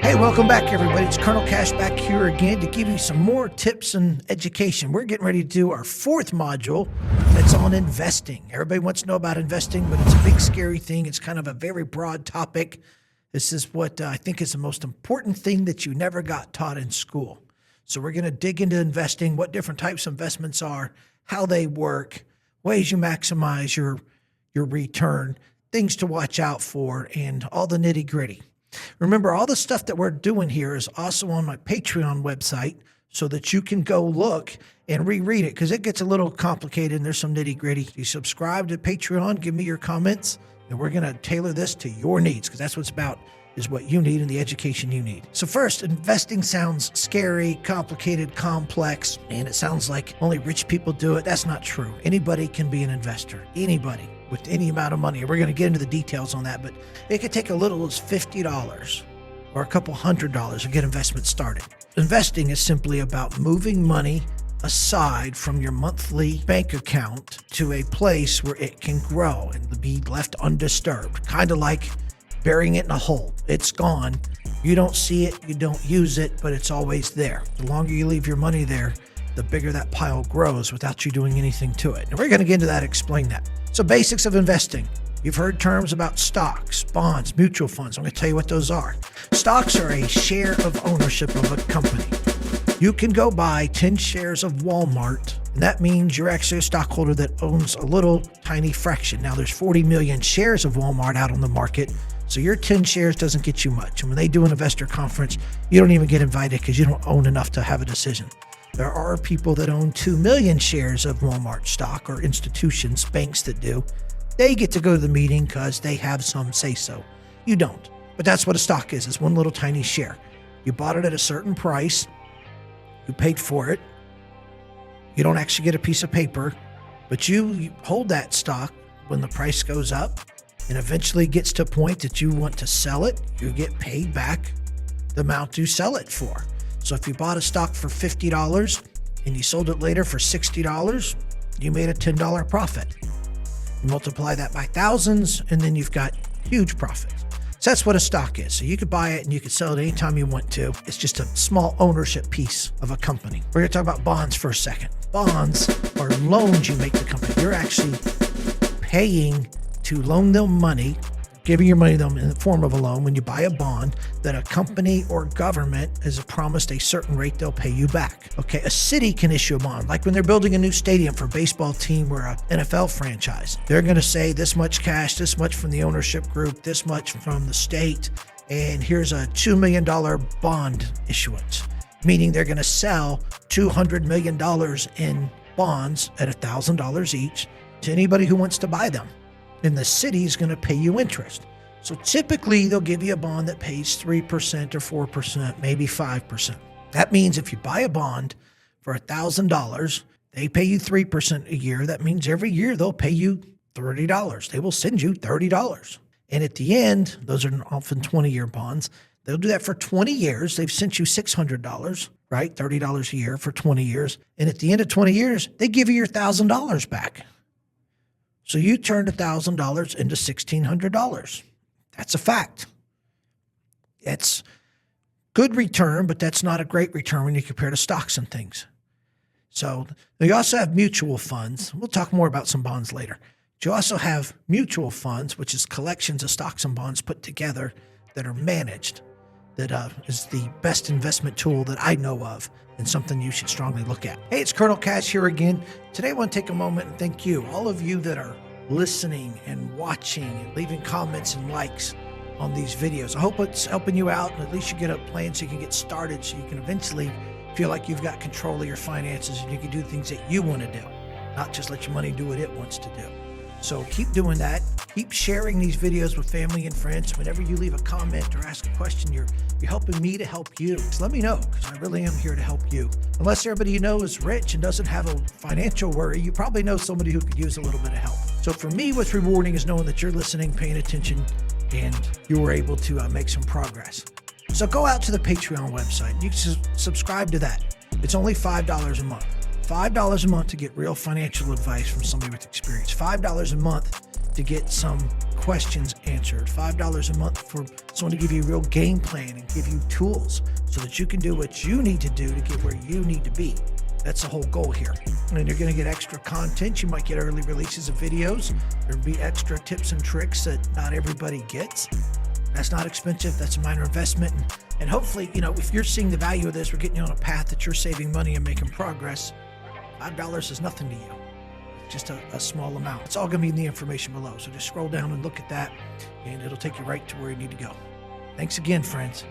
Hey, welcome back, everybody. It's Colonel Cash back here again to give you some more tips and education. We're getting ready to do our fourth module that's on investing. Everybody wants to know about investing, but it's a big, scary thing. It's kind of a very broad topic. This is what I think is the most important thing that you never got taught in school. So we're going to dig into investing, what different types of investments are, how they work, ways you maximize your return, things to watch out for, and all the nitty-gritty. Remember, all the stuff that we're doing here is also on my Patreon website so that you can go look and reread it because it gets a little complicated and there's some nitty-gritty. You subscribe to Patreon, give me your comments, and we're going to tailor this to your needs because that's what it's about, is what you need and the education you need. So first, investing sounds scary, complicated, complex, and it sounds like only rich people do it. That's not true. Anybody can be an investor. Anybody with any amount of money. We're going to get into the details on that, but it could take a little as $50 or a couple $100 to get investments started. Investing is simply about moving money aside from your monthly bank account to a place where it can grow and be left undisturbed, kind of like burying it in a hole. It's gone. You don't see it, you don't use it, but it's always there. The longer you leave your money there, the bigger that pile grows without you doing anything to it. And we're going to get into that, explain that. So basics of investing. You've heard terms about stocks, bonds, mutual funds. I'm going to tell you what those are. Stocks are a share of ownership of a company. You can go buy 10 shares of Walmart, and that means you're actually a stockholder that owns a little tiny fraction. Now, there's 40 million shares of Walmart out on the market, so your 10 shares doesn't get you much. And when they do an investor conference, you don't even get invited because you don't own enough to have a decision. There are people that own 2 million shares of Walmart stock, or institutions, banks that do. They get to go to the meeting because they have some say-so. You don't. But that's what a stock is. It's one little tiny share. You bought it at a certain price. You paid for it. You don't actually get a piece of paper, but you hold that stock when the price goes up and eventually gets to a point that you want to sell it. You get paid back the amount you sell it for. So if you bought a stock for $50 and you sold it later for $60, you made a $10 profit. You multiply that by thousands, and then you've got huge profits. So that's what a stock is. So you could buy it and you could sell it anytime you want to. It's just a small ownership piece of a company. We're going to talk about bonds for a second. Bonds are loans you make the company. You're actually paying to loan them money, giving your money to them in the form of a loan when you buy a bond that a company or government has promised a certain rate they'll pay you back. Okay, a city can issue a bond, like when they're building a new stadium for a baseball team or a NFL franchise. They're going to say this much cash, this much from the ownership group, this much from the state, and here's a $2 million bond issuance, meaning they're going to sell $200 million in bonds at $1,000 each to anybody who wants to buy them. And the city is going to pay you interest. So typically they'll give you a bond that pays 3% or 4%, maybe 5%. That means if you buy a bond for $1,000, they pay you 3% a year. That means every year they'll pay you $30. They will send you $30. And at the end, those are often 20-year bonds. They'll do that for 20 years. They've sent you $600, right? $30 a year for 20 years. And at the end of 20 years, they give you your $1,000 back. So you turned $1,000 into $1,600. That's a fact. It's good return, but that's not a great return when you compare to stocks and things. So you also have mutual funds. We'll talk more about some bonds later. But you also have mutual funds, which is collections of stocks and bonds put together that are managed. That is the best investment tool that I know of and something you should strongly look at. Hey, it's Colonel Cash here again. Today I want to take a moment and thank you, all of you that are listening and watching and leaving comments and likes on these videos. I hope it's helping you out, and at least you get a plan so you can get started, so you can eventually feel like you've got control of your finances and you can do things that you want to do, not just let your money do what it wants to do. So keep doing that. Keep sharing these videos with family and friends. Whenever you leave a comment or ask a question, you're helping me to help you. So let me know, because I really am here to help you. Unless everybody you know is rich and doesn't have a financial worry, you probably know somebody who could use a little bit of help. So for me, what's rewarding is knowing that you're listening, paying attention, and you were able to make some progress. So go out to the Patreon website. You can subscribe to that. It's only $5 a month. $5 a month to get real financial advice from somebody with experience. $5 a month to get some questions answered. $5 a month for someone to give you a real game plan and give you tools so that you can do what you need to do to get where you need to be. That's the whole goal here. And you're going to get extra content. You might get early releases of videos. There'll be extra tips and tricks that not everybody gets. That's not expensive. That's a minor investment. And hopefully, if you're seeing the value of this, we're getting you on a path that you're saving money and making progress. $5 is nothing to you. It's just a small amount. It's all going to be in the information below. So just scroll down and look at that, and it'll take you right to where you need to go. Thanks again, friends.